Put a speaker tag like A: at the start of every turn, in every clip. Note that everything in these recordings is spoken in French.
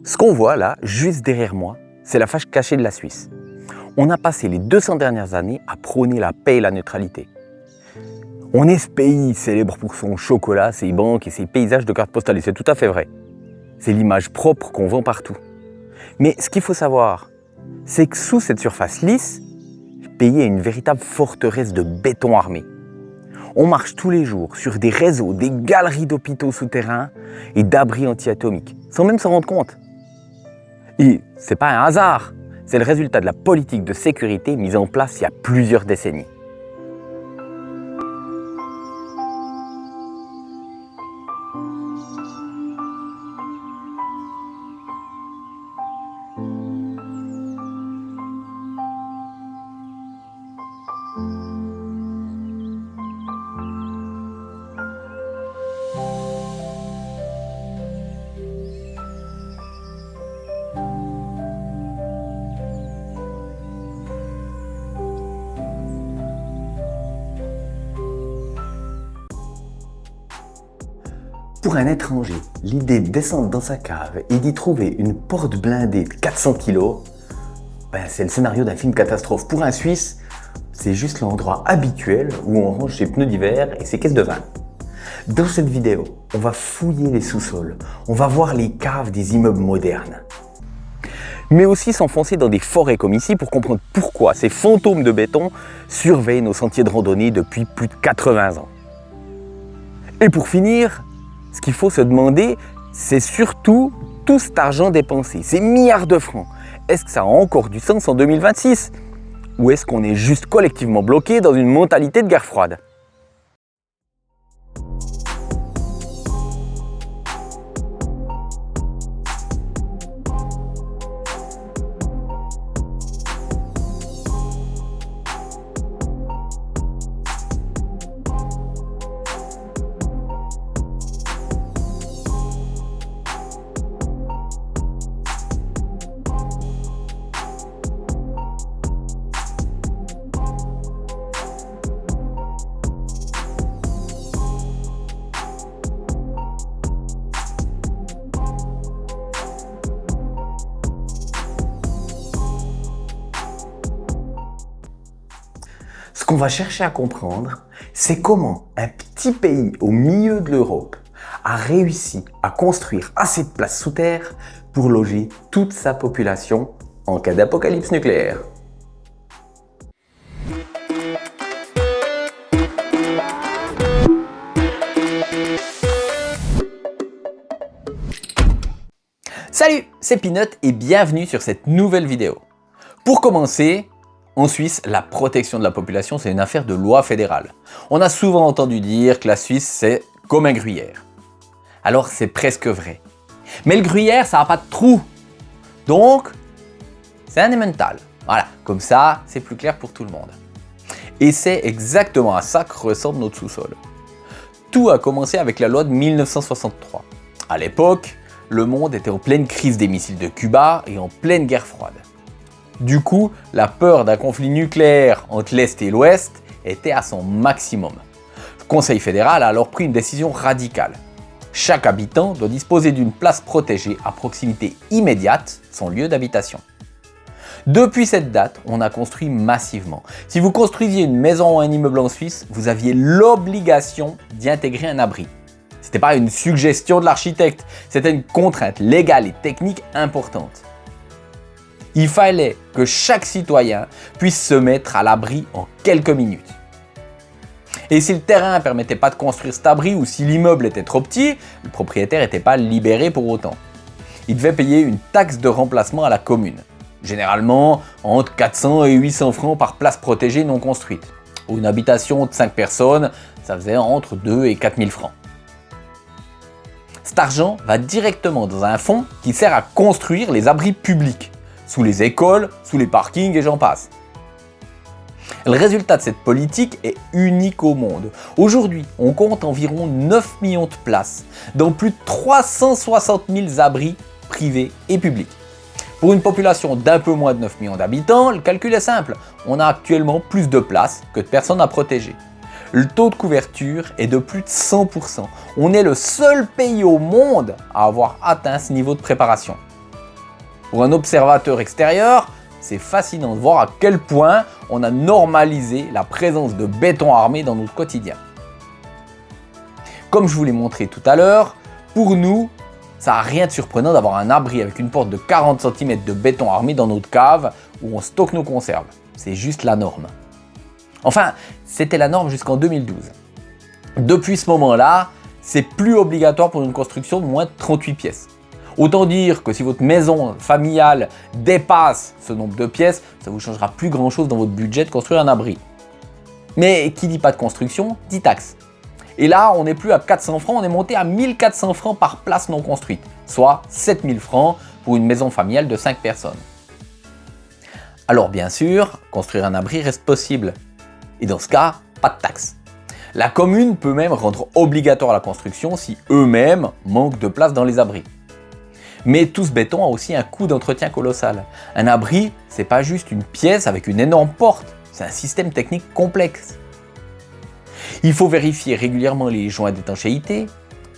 A: Ce qu'on voit là, juste derrière moi, c'est la face cachée de la Suisse. On a passé les 200 dernières années à prôner la paix et la neutralité. On est ce pays célèbre pour son chocolat, ses banques et ses paysages de cartes postales, et c'est tout à fait vrai. C'est l'image propre qu'on vend partout. Mais ce qu'il faut savoir, c'est que sous cette surface lisse, le pays est une véritable forteresse de béton armé. On marche tous les jours sur des réseaux, des galeries d'hôpitaux souterrains et d'abris anti-atomiques, sans même s'en rendre compte. Et c'est pas un hasard, c'est le résultat de la politique de sécurité mise en place il y a plusieurs décennies. Pour un étranger, l'idée de descendre dans sa cave et d'y trouver une porte blindée de 400 kg, c'est le scénario d'un film catastrophe. Pour un Suisse, c'est juste l'endroit habituel où on range ses pneus d'hiver et ses caisses de vin. Dans cette vidéo, on va fouiller les sous-sols, on va voir les caves des immeubles modernes, mais aussi s'enfoncer dans des forêts comme ici pour comprendre pourquoi ces fantômes de béton surveillent nos sentiers de randonnée depuis plus de 80 ans. Et pour finir, ce qu'il faut se demander, c'est surtout tout cet argent dépensé, ces milliards de francs. Est-ce que ça a encore du sens en 2026 ? Ou est-ce qu'on est juste collectivement bloqué dans une mentalité de guerre froide ? Ce qu'on va chercher à comprendre, c'est comment un petit pays au milieu de l'Europe a réussi à construire assez de places sous terre pour loger toute sa population en cas d'apocalypse nucléaire. Salut, c'est Peanut et bienvenue sur cette nouvelle vidéo. Pour commencer, en Suisse, la protection de la population, c'est une affaire de loi fédérale. On a souvent entendu dire que la Suisse, c'est comme un gruyère. Alors, c'est presque vrai. Mais le gruyère, ça n'a pas de trou. Donc, c'est un emmental. Voilà, comme ça, c'est plus clair pour tout le monde. Et c'est exactement à ça que ressemble notre sous-sol. Tout a commencé avec la loi de 1963. À l'époque, le monde était en pleine crise des missiles de Cuba et en pleine guerre froide. Du coup, la peur d'un conflit nucléaire entre l'Est et l'Ouest était à son maximum. Le Conseil fédéral a alors pris une décision radicale. Chaque habitant doit disposer d'une place protégée à proximité immédiate de son lieu d'habitation. Depuis cette date, on a construit massivement. Si vous construisiez une maison ou un immeuble en Suisse, vous aviez l'obligation d'y intégrer un abri. Ce n'était pas une suggestion de l'architecte, c'était une contrainte légale et technique importante. Il fallait que chaque citoyen puisse se mettre à l'abri en quelques minutes. Et si le terrain ne permettait pas de construire cet abri ou si l'immeuble était trop petit, le propriétaire n'était pas libéré pour autant. Il devait payer une taxe de remplacement à la commune, généralement entre 400 et 800 francs par place protégée non construite. Pour une habitation de 5 personnes, ça faisait entre 2 et 4 000 francs. Cet argent va directement dans un fonds qui sert à construire les abris publics, sous les écoles, sous les parkings et j'en passe. Le résultat de cette politique est unique au monde. Aujourd'hui, on compte environ 9 millions de places dans plus de 360 000 abris privés et publics. Pour une population d'un peu moins de 9 millions d'habitants, le calcul est simple. On a actuellement plus de places que de personnes à protéger. Le taux de couverture est de plus de 100%. On est le seul pays au monde à avoir atteint ce niveau de préparation. Pour un observateur extérieur, c'est fascinant de voir à quel point on a normalisé la présence de béton armé dans notre quotidien. Comme je vous l'ai montré tout à l'heure, pour nous, ça n'a rien de surprenant d'avoir un abri avec une porte de 40 cm de béton armé dans notre cave où on stocke nos conserves. C'est juste la norme. Enfin, c'était la norme jusqu'en 2012. Depuis ce moment-là, c'est plus obligatoire pour une construction de moins de 38 pièces. Autant dire que si votre maison familiale dépasse ce nombre de pièces, ça ne vous changera plus grand-chose dans votre budget de construire un abri. Mais qui dit pas de construction, dit taxe. Et là, on n'est plus à 400 francs, on est monté à 1400 francs par place non construite, soit 7000 francs pour une maison familiale de 5 personnes. Alors bien sûr, construire un abri reste possible. Et dans ce cas, pas de taxe. La commune peut même rendre obligatoire la construction si eux-mêmes manquent de place dans les abris. Mais tout ce béton a aussi un coût d'entretien colossal. Un abri, c'est pas juste une pièce avec une énorme porte, c'est un système technique complexe. Il faut vérifier régulièrement les joints d'étanchéité,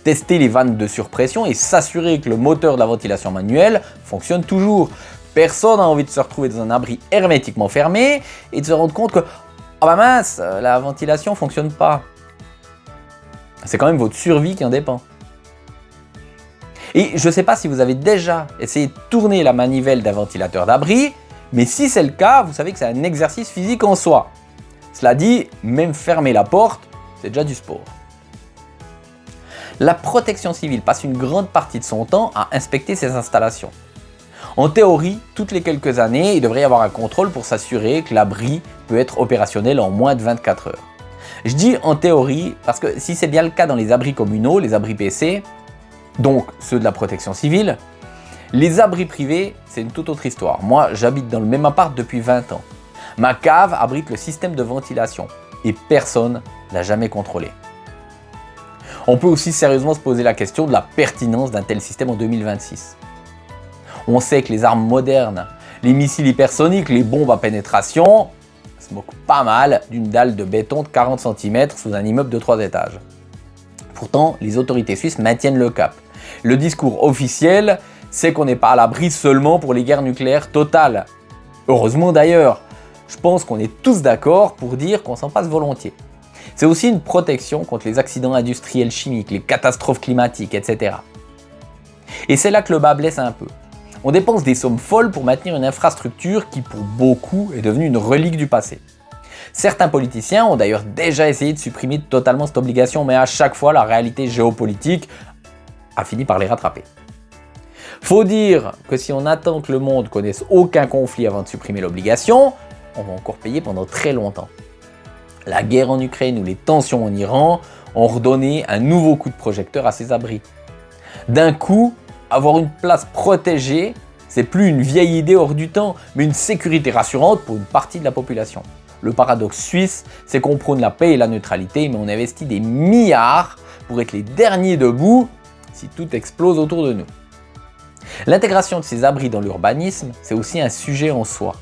A: tester les vannes de surpression et s'assurer que le moteur de la ventilation manuelle fonctionne toujours. Personne n'a envie de se retrouver dans un abri hermétiquement fermé et de se rendre compte que « Ah bah mince, la ventilation ne fonctionne pas ». C'est quand même votre survie qui en dépend. Et je ne sais pas si vous avez déjà essayé de tourner la manivelle d'un ventilateur d'abri, mais si c'est le cas, vous savez que c'est un exercice physique en soi. Cela dit, même fermer la porte, c'est déjà du sport. La protection civile passe une grande partie de son temps à inspecter ces installations. En théorie, toutes les quelques années, il devrait y avoir un contrôle pour s'assurer que l'abri peut être opérationnel en moins de 24 heures. Je dis en théorie parce que si c'est bien le cas dans les abris communaux, les abris PC, donc ceux de la protection civile, les abris privés, c'est une toute autre histoire. Moi, j'habite dans le même appart depuis 20 ans. Ma cave abrite le système de ventilation et personne ne l'a jamais contrôlé. On peut aussi sérieusement se poser la question de la pertinence d'un tel système en 2026. On sait que les armes modernes, les missiles hypersoniques, les bombes à pénétration, se moquent pas mal d'une dalle de béton de 40 cm sous un immeuble de 3 étages. Pourtant, les autorités suisses maintiennent le cap. Le discours officiel, c'est qu'on n'est pas à l'abri seulement pour les guerres nucléaires totales. Heureusement d'ailleurs, je pense qu'on est tous d'accord pour dire qu'on s'en passe volontiers. C'est aussi une protection contre les accidents industriels chimiques, les catastrophes climatiques, etc. Et c'est là que le bas blesse un peu. On dépense des sommes folles pour maintenir une infrastructure qui, pour beaucoup, est devenue une relique du passé. Certains politiciens ont d'ailleurs déjà essayé de supprimer totalement cette obligation, mais à chaque fois, la réalité géopolitique a fini par les rattraper. Faut dire que si on attend que le monde connaisse aucun conflit avant de supprimer l'obligation, on va encore payer pendant très longtemps. La guerre en Ukraine ou les tensions en Iran ont redonné un nouveau coup de projecteur à ces abris. D'un coup, avoir une place protégée, c'est plus une vieille idée hors du temps, mais une sécurité rassurante pour une partie de la population. Le paradoxe suisse, c'est qu'on prône la paix et la neutralité, mais on investit des milliards pour être les derniers debout si tout explose autour de nous. L'intégration de ces abris dans l'urbanisme, c'est aussi un sujet en soi.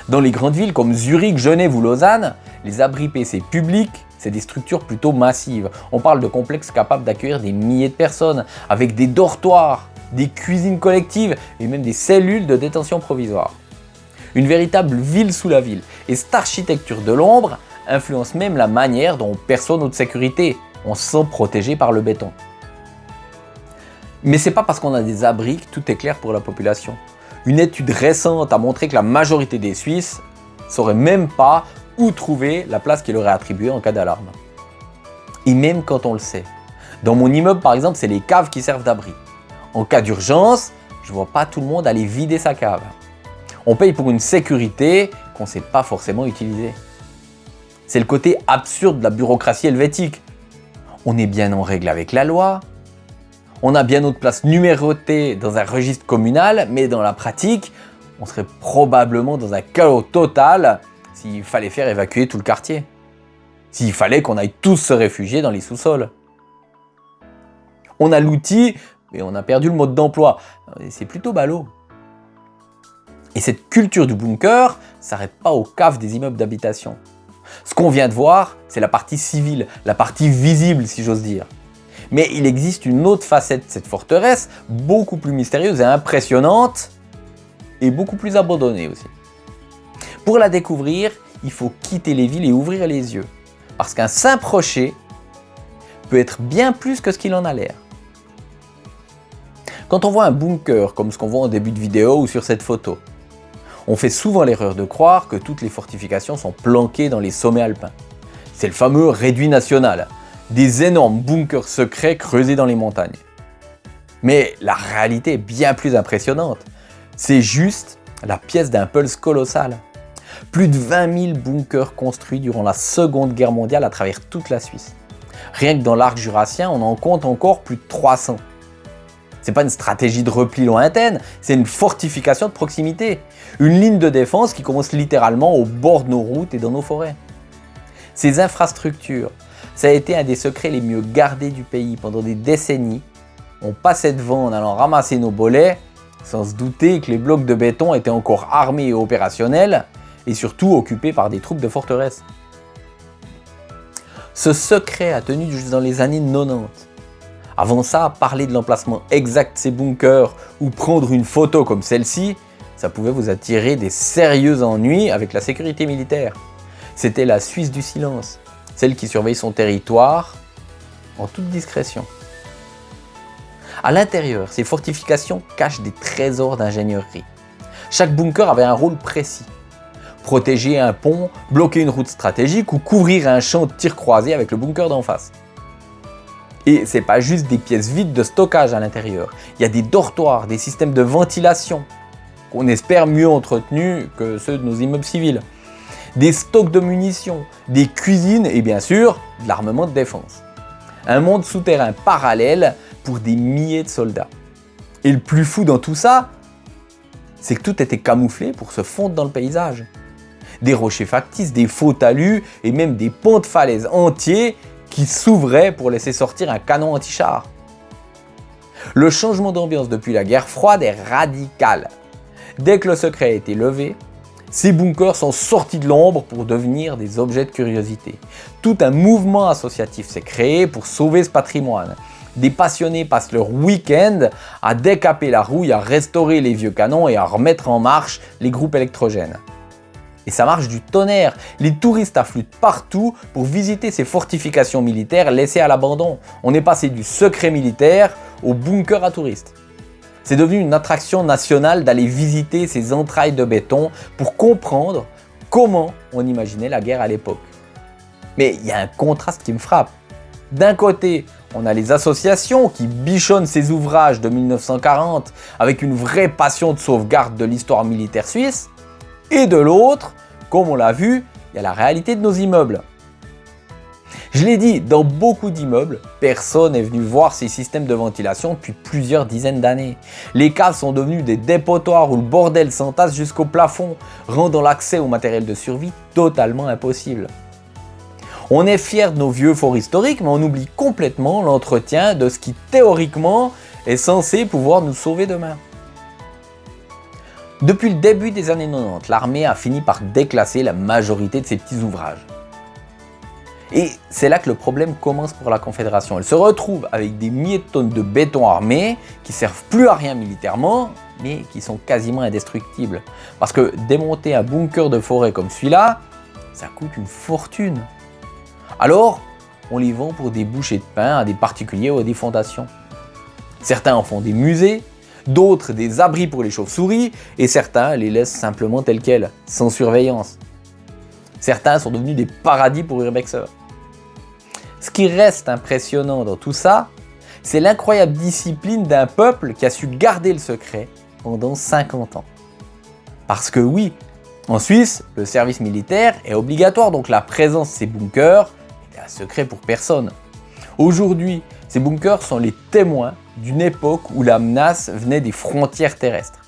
A: Dans les grandes villes comme Zurich, Genève ou Lausanne, les abris PC publics, c'est des structures plutôt massives. On parle de complexes capables d'accueillir des milliers de personnes, avec des dortoirs, des cuisines collectives et même des cellules de détention provisoire. Une véritable ville sous la ville. Et cette architecture de l'ombre influence même la manière dont on perçoit notre sécurité. On se sent protégé par le béton. Mais c'est pas parce qu'on a des abris que tout est clair pour la population. Une étude récente a montré que la majorité des Suisses ne sauraient même pas où trouver la place qui leur est attribuée en cas d'alarme. Et même quand on le sait. Dans mon immeuble par exemple, c'est les caves qui servent d'abri. En cas d'urgence, je ne vois pas tout le monde aller vider sa cave. On paye pour une sécurité qu'on ne sait pas forcément utiliser. C'est le côté absurde de la bureaucratie helvétique. On est bien en règle avec la loi, on a bien notre place numérotée dans un registre communal, mais dans la pratique, on serait probablement dans un chaos total s'il fallait faire évacuer tout le quartier. S'il fallait qu'on aille tous se réfugier dans les sous-sols. On a l'outil, mais on a perdu le mode d'emploi. C'est plutôt ballot. Et cette culture du bunker ne s'arrête pas aux caves des immeubles d'habitation. Ce qu'on vient de voir, c'est la partie civile, la partie visible si j'ose dire. Mais il existe une autre facette de cette forteresse, beaucoup plus mystérieuse et impressionnante, et beaucoup plus abandonnée aussi. Pour la découvrir, il faut quitter les villes et ouvrir les yeux, parce qu'un simple rocher peut être bien plus que ce qu'il en a l'air. Quand on voit un bunker comme ce qu'on voit en début de vidéo ou sur cette photo, on fait souvent l'erreur de croire que toutes les fortifications sont planquées dans les sommets alpins. C'est le fameux réduit national, des énormes bunkers secrets creusés dans les montagnes. Mais la réalité est bien plus impressionnante. C'est juste la pièce d'un pulse colossal. Plus de 20 000 bunkers construits durant la Seconde Guerre mondiale à travers toute la Suisse. Rien que dans l'arc jurassien, on en compte encore plus de 300. C'est pas une stratégie de repli lointaine, c'est une fortification de proximité. Une ligne de défense qui commence littéralement au bord de nos routes et dans nos forêts. Ces infrastructures, ça a été un des secrets les mieux gardés du pays pendant des décennies. On passait devant en allant ramasser nos bolets, sans se douter que les blocs de béton étaient encore armés et opérationnels, et surtout occupés par des troupes de forteresse. Ce secret a tenu jusque dans les années 90. Avant ça, parler de l'emplacement exact de ces bunkers ou prendre une photo comme celle-ci, ça pouvait vous attirer des sérieux ennuis avec la sécurité militaire. C'était la Suisse du silence, celle qui surveille son territoire en toute discrétion. À l'intérieur, ces fortifications cachent des trésors d'ingénierie. Chaque bunker avait un rôle précis. Protéger un pont, bloquer une route stratégique ou couvrir un champ de tir croisé avec le bunker d'en face. Et c'est pas juste des pièces vides de stockage à l'intérieur. Il y a des dortoirs, des systèmes de ventilation, qu'on espère mieux entretenus que ceux de nos immeubles civils. Des stocks de munitions, des cuisines et bien sûr, de l'armement de défense. Un monde souterrain parallèle pour des milliers de soldats. Et le plus fou dans tout ça, c'est que tout était camouflé pour se fondre dans le paysage. Des rochers factices, des faux talus et même des ponts de falaises entiers qui s'ouvraient pour laisser sortir un canon anti-char. Le changement d'ambiance depuis la guerre froide est radical. Dès que le secret a été levé, ces bunkers sont sortis de l'ombre pour devenir des objets de curiosité. Tout un mouvement associatif s'est créé pour sauver ce patrimoine. Des passionnés passent leur week-end à décaper la rouille, à restaurer les vieux canons et à remettre en marche les groupes électrogènes. Et ça marche du tonnerre. Les touristes affluent partout pour visiter ces fortifications militaires laissées à l'abandon. On est passé du secret militaire au bunker à touristes. C'est devenu une attraction nationale d'aller visiter ces entrailles de béton pour comprendre comment on imaginait la guerre à l'époque. Mais il y a un contraste qui me frappe. D'un côté, on a les associations qui bichonnent ces ouvrages de 1940 avec une vraie passion de sauvegarde de l'histoire militaire suisse. Et de l'autre, comme on l'a vu, il y a la réalité de nos immeubles. Je l'ai dit, dans beaucoup d'immeubles, personne n'est venu voir ces systèmes de ventilation depuis plusieurs dizaines d'années. Les caves sont devenues des dépotoirs où le bordel s'entasse jusqu'au plafond, rendant l'accès au matériel de survie totalement impossible. On est fiers de nos vieux forts historiques, mais on oublie complètement l'entretien de ce qui théoriquement est censé pouvoir nous sauver demain. Depuis le début des années 90, l'armée a fini par déclasser la majorité de ces petits ouvrages. Et c'est là que le problème commence pour la Confédération. Elle se retrouve avec des milliers de tonnes de béton armé qui servent plus à rien militairement, mais qui sont quasiment indestructibles. Parce que démonter un bunker de forêt comme celui-là, ça coûte une fortune. Alors, on les vend pour des bouchées de pain à des particuliers ou à des fondations. Certains en font des musées, d'autres des abris pour les chauves-souris, et certains les laissent simplement tels quels, sans surveillance. Certains sont devenus des paradis pour urbexeurs. Ce qui reste impressionnant dans tout ça, c'est l'incroyable discipline d'un peuple qui a su garder le secret pendant 50 ans. Parce que oui, en Suisse, le service militaire est obligatoire, donc la présence de ces bunkers est un secret pour personne. Aujourd'hui, ces bunkers sont les témoins d'une époque où la menace venait des frontières terrestres.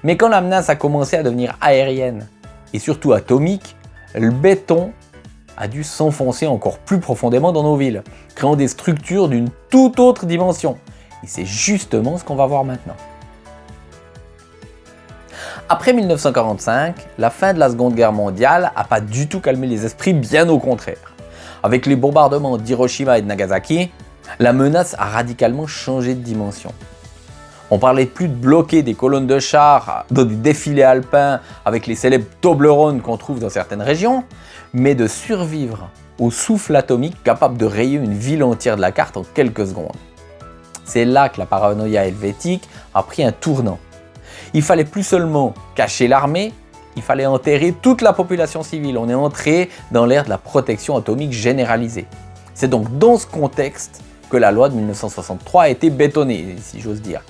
A: Mais quand la menace a commencé à devenir aérienne et surtout atomique, le béton a dû s'enfoncer encore plus profondément dans nos villes, créant des structures d'une toute autre dimension. Et c'est justement ce qu'on va voir maintenant. Après 1945, la fin de la Seconde Guerre mondiale n'a pas du tout calmé les esprits, bien au contraire. Avec les bombardements d'Hiroshima et de Nagasaki, la menace a radicalement changé de dimension. On parlait plus de bloquer des colonnes de chars dans des défilés alpins avec les célèbres Toblerones qu'on trouve dans certaines régions, mais de survivre au souffle atomique capable de rayer une ville entière de la carte en quelques secondes. C'est là que la paranoïa helvétique a pris un tournant. Il fallait plus seulement cacher l'armée, il fallait enterrer toute la population civile. On est entré dans l'ère de la protection atomique généralisée. C'est donc dans ce contexte que la loi de 1963 a été bétonnée, si j'ose dire.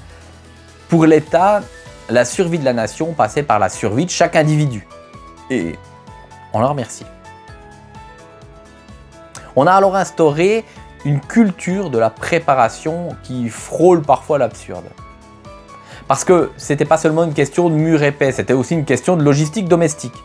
A: Pour l'État, la survie de la nation passait par la survie de chaque individu. Et on leur remercie. On a alors instauré une culture de la préparation qui frôle parfois l'absurde. Parce que c'était pas seulement une question de mur épais, c'était aussi une question de logistique domestique.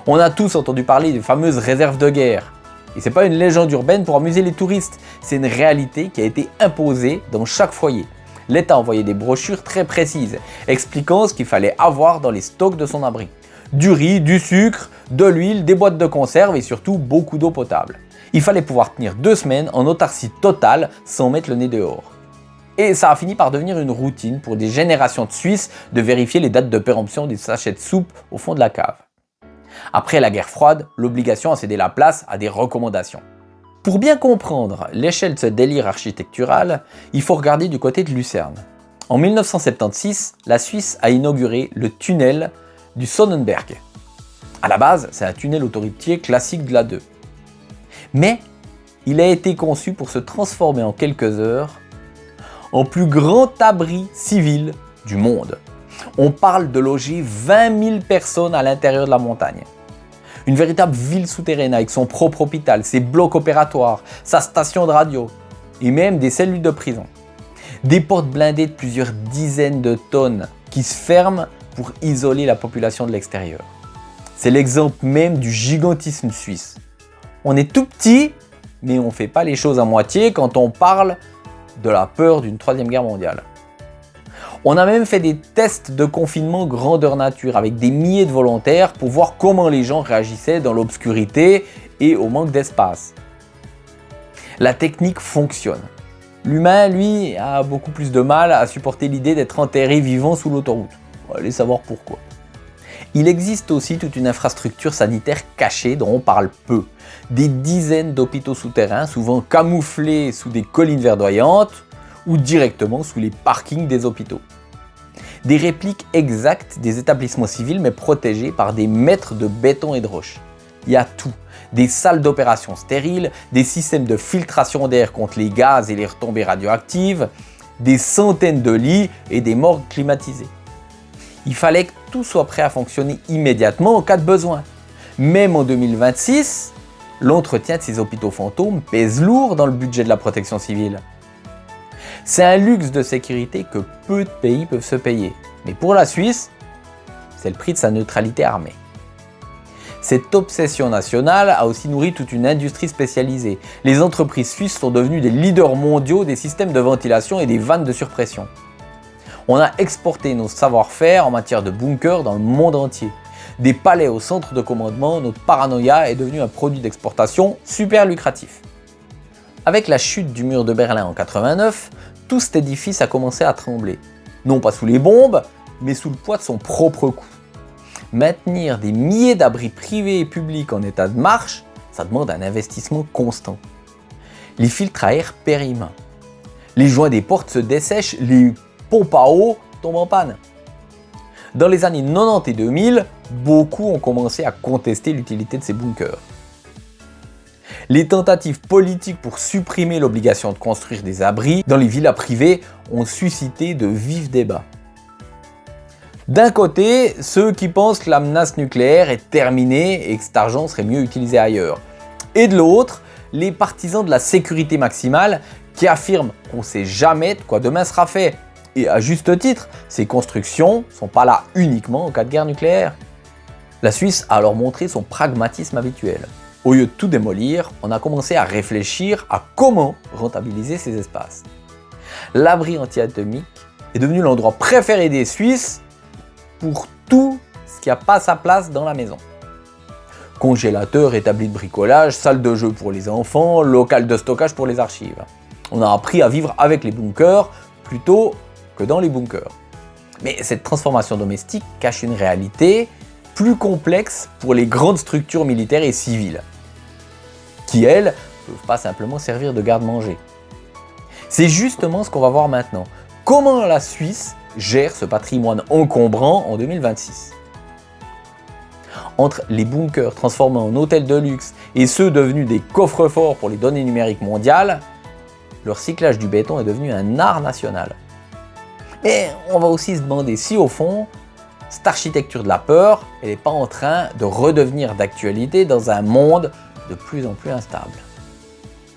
A: On a tous entendu parler des fameuses réserves de guerre. Et c'est pas une légende urbaine pour amuser les touristes, c'est une réalité qui a été imposée dans chaque foyer. L'État envoyait des brochures très précises, expliquant ce qu'il fallait avoir dans les stocks de son abri. Du riz, du sucre, de l'huile, des boîtes de conserve et surtout beaucoup d'eau potable. Il fallait pouvoir tenir 2 semaines en autarcie totale sans mettre le nez dehors. Et ça a fini par devenir une routine pour des générations de Suisses de vérifier les dates de péremption des sachets de soupe au fond de la cave. Après la guerre froide, l'obligation a cédé la place à des recommandations. Pour bien comprendre l'échelle de ce délire architectural, il faut regarder du côté de Lucerne. En 1976, la Suisse a inauguré le tunnel du Sonnenberg. À la base, c'est un tunnel autoroutier classique de l'A2. Mais il a été conçu pour se transformer en quelques heures en plus grand abri civil du monde. On parle de loger 20 000 personnes à l'intérieur de la montagne. Une véritable ville souterraine avec son propre hôpital, ses blocs opératoires, sa station de radio et même des cellules de prison. Des portes blindées de plusieurs dizaines de tonnes qui se ferment pour isoler la population de l'extérieur. C'est l'exemple même du gigantisme suisse. On est tout petit, mais on ne fait pas les choses à moitié quand on parle de la peur d'une 3e guerre mondiale. On a même fait des tests de confinement grandeur nature avec des milliers de volontaires pour voir comment les gens réagissaient dans l'obscurité et au manque d'espace. La technique fonctionne. L'humain, lui, a beaucoup plus de mal à supporter l'idée d'être enterré vivant sous l'autoroute. Allez savoir pourquoi. Il existe aussi toute une infrastructure sanitaire cachée dont on parle peu. Des dizaines d'hôpitaux souterrains, souvent camouflés sous des collines verdoyantes ou directement sous les parkings des hôpitaux. Des répliques exactes des établissements civils mais protégés par des mètres de béton et de roches. Il y a tout. Des salles d'opération stériles, des systèmes de filtration d'air contre les gaz et les retombées radioactives, des centaines de lits et des morgues climatisées. Il fallait que tout soit prêt à fonctionner immédiatement en cas de besoin. Même en 2026, l'entretien de ces hôpitaux fantômes pèse lourd dans le budget de la protection civile. C'est un luxe de sécurité que peu de pays peuvent se payer. Mais pour la Suisse, c'est le prix de sa neutralité armée. Cette obsession nationale a aussi nourri toute une industrie spécialisée. Les entreprises suisses sont devenues des leaders mondiaux des systèmes de ventilation et des vannes de surpression. On a exporté nos savoir-faire en matière de bunkers dans le monde entier. Des palais au centre de commandement, notre paranoïa est devenue un produit d'exportation super lucratif. Avec la chute du mur de Berlin en 89, tout cet édifice a commencé à trembler. Non pas sous les bombes, mais sous le poids de son propre coût. Maintenir des milliers d'abris privés et publics en état de marche, ça demande un investissement constant. Les filtres à air périment. Les joints des portes se dessèchent, les pompes à eau tombent en panne. Dans les années 90 et 2000, beaucoup ont commencé à contester l'utilité de ces bunkers. Les tentatives politiques pour supprimer l'obligation de construire des abris dans les villas privées ont suscité de vifs débats. D'un côté, ceux qui pensent que la menace nucléaire est terminée et que cet argent serait mieux utilisé ailleurs. Et de l'autre, les partisans de la sécurité maximale qui affirment qu'on ne sait jamais de quoi demain sera fait. Et à juste titre, ces constructions ne sont pas là uniquement en cas de guerre nucléaire. La Suisse a alors montré son pragmatisme habituel. Au lieu de tout démolir, on a commencé à réfléchir à comment rentabiliser ces espaces. L'abri anti-atomique est devenu l'endroit préféré des Suisses pour tout ce qui n'a pas sa place dans la maison. Congélateur, établi de bricolage, salle de jeu pour les enfants, local de stockage pour les archives. On a appris à vivre avec les bunkers plutôt que dans les bunkers. Mais cette transformation domestique cache une réalité plus complexe pour les grandes structures militaires et civiles, qui elles ne peuvent pas simplement servir de garde-manger. C'est justement ce qu'on va voir maintenant. Comment la Suisse gère ce patrimoine encombrant en 2026. Entre les bunkers transformés en hôtels de luxe et ceux devenus des coffres-forts pour les données numériques mondiales, le recyclage du béton est devenu un art national. Mais on va aussi se demander si au fond, cette architecture de la peur, elle n'est pas en train de redevenir d'actualité dans un monde de plus en plus instable.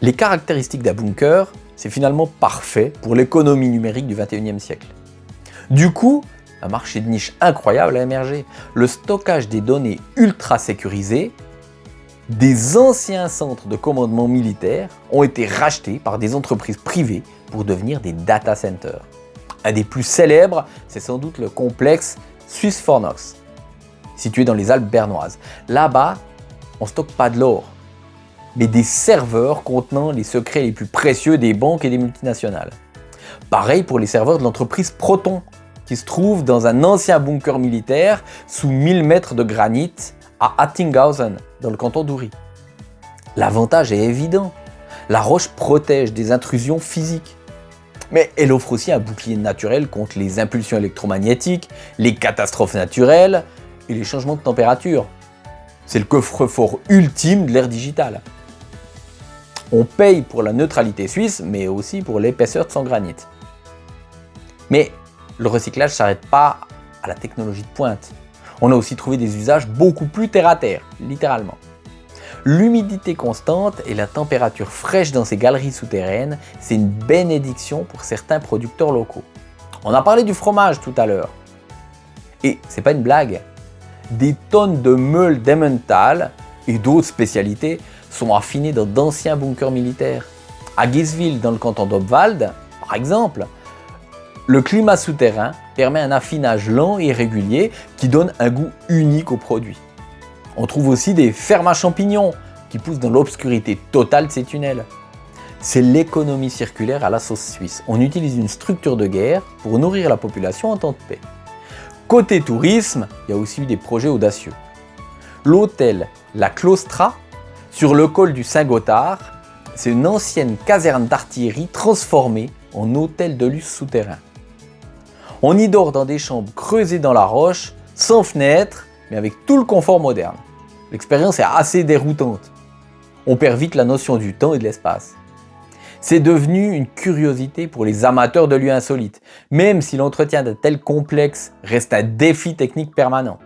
A: Les caractéristiques d'un bunker, c'est finalement parfait pour l'économie numérique du 21e siècle. Du coup, un marché de niche incroyable a émergé. Le stockage des données ultra sécurisées, des anciens centres de commandement militaire ont été rachetés par des entreprises privées pour devenir des data centers. Un des plus célèbres, c'est sans doute le complexe Swiss Fornox, situé dans les Alpes bernoises. Là-bas, on ne stocke pas de l'or, mais des serveurs contenant les secrets les plus précieux des banques et des multinationales. Pareil pour les serveurs de l'entreprise Proton, qui se trouve dans un ancien bunker militaire sous 1000 mètres de granit à Attinghausen, dans le canton d'Uri. L'avantage est évident, la roche protège des intrusions physiques. Mais elle offre aussi un bouclier naturel contre les impulsions électromagnétiques, les catastrophes naturelles et les changements de température. C'est le coffre-fort ultime de l'ère digitale. On paye pour la neutralité suisse, mais aussi pour l'épaisseur de son granit. Mais le recyclage ne s'arrête pas à la technologie de pointe. On a aussi trouvé des usages beaucoup plus terre-à-terre, littéralement. L'humidité constante et la température fraîche dans ces galeries souterraines, c'est une bénédiction pour certains producteurs locaux. On a parlé du fromage tout à l'heure. Et c'est pas une blague. Des tonnes de meules d'Emmental et d'autres spécialités sont affinées dans d'anciens bunkers militaires. À Giswil, dans le canton d'Obwald, par exemple, le climat souterrain permet un affinage lent et régulier qui donne un goût unique au produit. On trouve aussi des fermes à champignons qui poussent dans l'obscurité totale de ces tunnels. C'est l'économie circulaire à la sauce suisse. On utilise une structure de guerre pour nourrir la population en temps de paix. Côté tourisme, il y a aussi eu des projets audacieux. L'hôtel La Claustra, sur le col du Saint-Gothard, c'est une ancienne caserne d'artillerie transformée en hôtel de luxe souterrain. On y dort dans des chambres creusées dans la roche, sans fenêtres, mais avec tout le confort moderne. L'expérience est assez déroutante. On perd vite la notion du temps et de l'espace. C'est devenu une curiosité pour les amateurs de lieux insolites, même si l'entretien d'un tel complexe reste un défi technique permanent.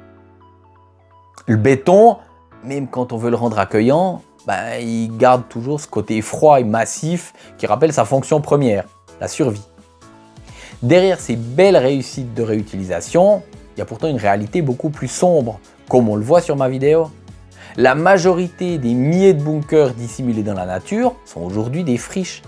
A: Le béton, même quand on veut le rendre accueillant, il garde toujours ce côté froid et massif qui rappelle sa fonction première, la survie. Derrière ces belles réussites de réutilisation, il y a pourtant une réalité beaucoup plus sombre, comme on le voit sur ma vidéo. La majorité des milliers de bunkers dissimulés dans la nature sont aujourd'hui des friches.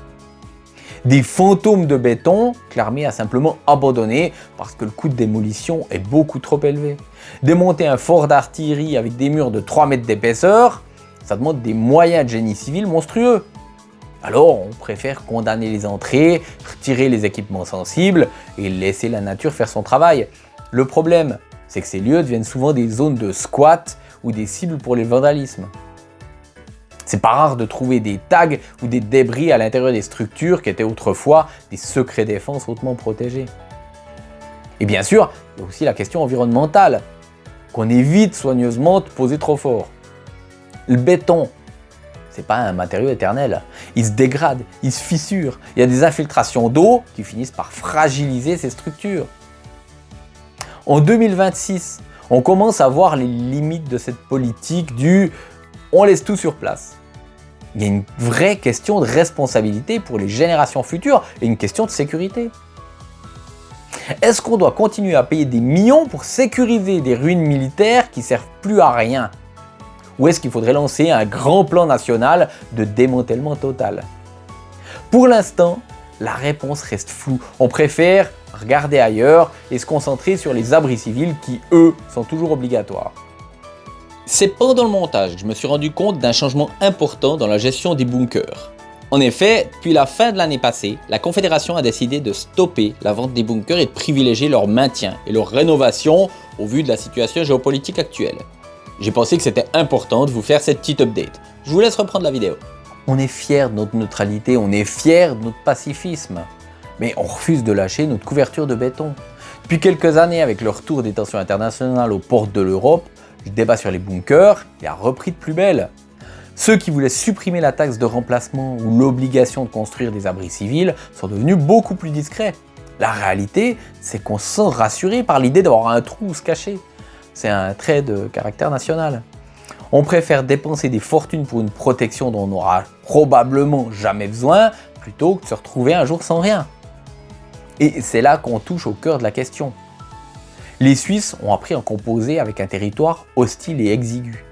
A: Des fantômes de béton que l'armée a simplement abandonnés parce que le coût de démolition est beaucoup trop élevé. Démonter un fort d'artillerie avec des murs de 3 mètres d'épaisseur, ça demande des moyens de génie civil monstrueux. Alors on préfère condamner les entrées, retirer les équipements sensibles et laisser la nature faire son travail. Le problème, c'est que ces lieux deviennent souvent des zones de squat ou des cibles pour le vandalisme. C'est pas rare de trouver des tags ou des débris à l'intérieur des structures qui étaient autrefois des secrets défense hautement protégés. Et bien sûr, il y a aussi la question environnementale, qu'on évite soigneusement de poser trop fort. Le béton, c'est pas un matériau éternel. Il se dégrade, il se fissure. Il y a des infiltrations d'eau qui finissent par fragiliser ces structures. En 2026, on commence à voir les limites de cette politique du « on laisse tout sur place ». Il y a une vraie question de responsabilité pour les générations futures et une question de sécurité. Est-ce qu'on doit continuer à payer des millions pour sécuriser des ruines militaires qui ne servent plus à rien? Ou est-ce qu'il faudrait lancer un grand plan national de démantèlement total? Pour l'instant, la réponse reste floue. On préfère regarder ailleurs et se concentrer sur les abris civils qui, eux, sont toujours obligatoires. C'est pendant le montage que je me suis rendu compte d'un changement important dans la gestion des bunkers. En effet, depuis la fin de l'année passée, la Confédération a décidé de stopper la vente des bunkers et de privilégier leur maintien et leur rénovation au vu de la situation géopolitique actuelle. J'ai pensé que c'était important de vous faire cette petite update. Je vous laisse reprendre la vidéo. On est fiers de notre neutralité, on est fiers de notre pacifisme, mais on refuse de lâcher notre couverture de béton. Depuis quelques années, avec le retour des tensions internationales aux portes de l'Europe, le débat sur les bunkers a repris de plus belle. Ceux qui voulaient supprimer la taxe de remplacement ou l'obligation de construire des abris civils sont devenus beaucoup plus discrets. La réalité, c'est qu'on se sent rassuré par l'idée d'avoir un trou où se cacher. C'est un trait de caractère national. On préfère dépenser des fortunes pour une protection dont on n'aura probablement jamais besoin, plutôt que de se retrouver un jour sans rien. Et c'est là qu'on touche au cœur de la question. Les Suisses ont appris à composer avec un territoire hostile et exigu.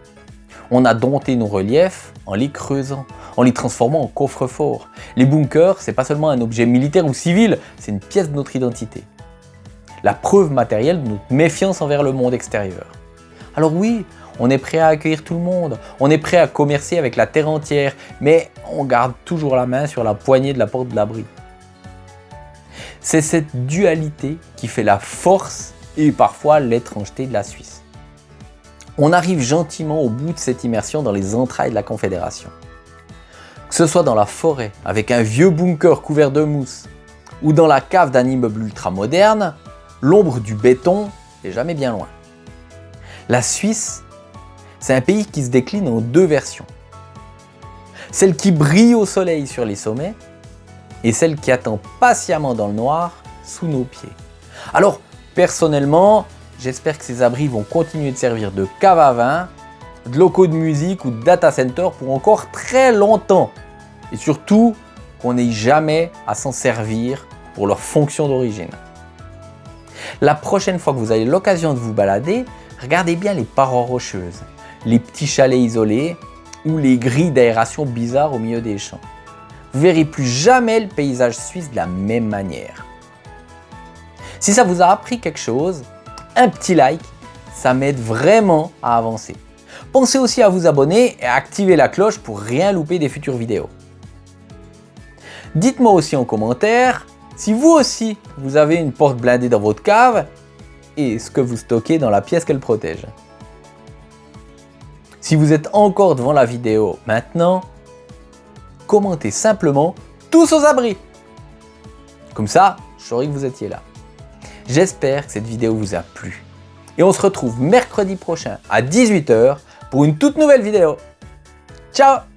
A: On a dompté nos reliefs en les creusant, en les transformant en coffres-forts. Les bunkers, c'est pas seulement un objet militaire ou civil, c'est une pièce de notre identité. La preuve matérielle de notre méfiance envers le monde extérieur. Alors oui, on est prêt à accueillir tout le monde, on est prêt à commercer avec la terre entière, mais on garde toujours la main sur la poignée de la porte de l'abri. C'est cette dualité qui fait la force et parfois l'étrangeté de la Suisse. On arrive gentiment au bout de cette immersion dans les entrailles de la Confédération. Que ce soit dans la forêt, avec un vieux bunker couvert de mousse, ou dans la cave d'un immeuble ultramoderne, l'ombre du béton n'est jamais bien loin. La Suisse, c'est un pays qui se décline en deux versions. Celle qui brille au soleil sur les sommets, et celle qui attend patiemment dans le noir sous nos pieds. Alors, personnellement, j'espère que ces abris vont continuer de servir de cave à vin, de locaux de musique ou de data center pour encore très longtemps. Et surtout, qu'on n'ait jamais à s'en servir pour leur fonction d'origine. La prochaine fois que vous avez l'occasion de vous balader, regardez bien les parois rocheuses, les petits chalets isolés ou les grilles d'aération bizarres au milieu des champs. Vous verrez plus jamais le paysage suisse de la même manière. Si ça vous a appris quelque chose, un petit like, ça m'aide vraiment à avancer. Pensez aussi à vous abonner et à activer la cloche pour rien louper des futures vidéos. Dites-moi aussi en commentaire si vous aussi vous avez une porte blindée dans votre cave et ce que vous stockez dans la pièce qu'elle protège. Si vous êtes encore devant la vidéo maintenant, commentez simplement tous aux abris. Comme ça, je saurai que vous étiez là. J'espère que cette vidéo vous a plu. Et on se retrouve mercredi prochain à 18 h pour une toute nouvelle vidéo. Ciao!